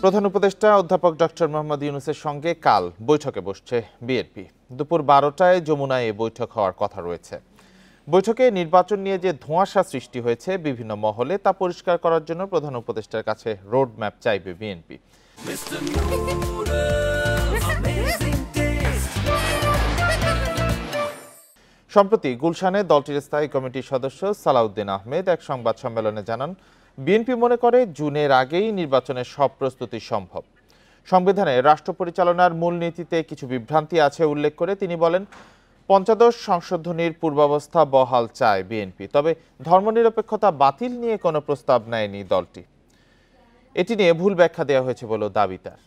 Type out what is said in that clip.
প্রধান উপদেষ্টা অধ্যাপক ডক্টর মোহাম্মদ ইউনূসের সঙ্গে কাল বৈঠকে বসছে বিএনপি। দুপুর 12টায় যমুনায় এই বৈঠক হওয়ার কথা রয়েছে। বৈঠকে নির্বাচন নিয়ে যে ধোঁয়াশা সৃষ্টি হয়েছে বিভিন্ন মহলে তা পরিষ্কার করার জন্য প্রধান উপদেষ্টার কাছে রোড ম্যাপ চাইবে বিএনপি। সম্প্রতি গুলশানে দলটির স্থায়ী কমিটির সদস্য সালাউদ্দিন আহমেদ এক সংবাদ সম্মেলনে জানান, বিএনপি মনে করে জুনের আগেই নির্বাচনের সব প্রস্তুতি সম্ভব। সংবিধানে রাষ্ট্র পরিচালনার মূলনীতিতে কিছু বিভ্রান্তি আছে উল্লেখ করে তিনি বলেন, পঞ্চদশ সংশোধনীর পূর্বাবস্থা বহাল চায় বিএনপি, তবে ধর্মনিরপেক্ষতা বাতিল নিয়ে কোনো প্রস্তাব নেয়নি দলটি। এটি নিয়ে ভুল ব্যাখ্যা দেওয়া হয়েছে বলেও দাবি তার।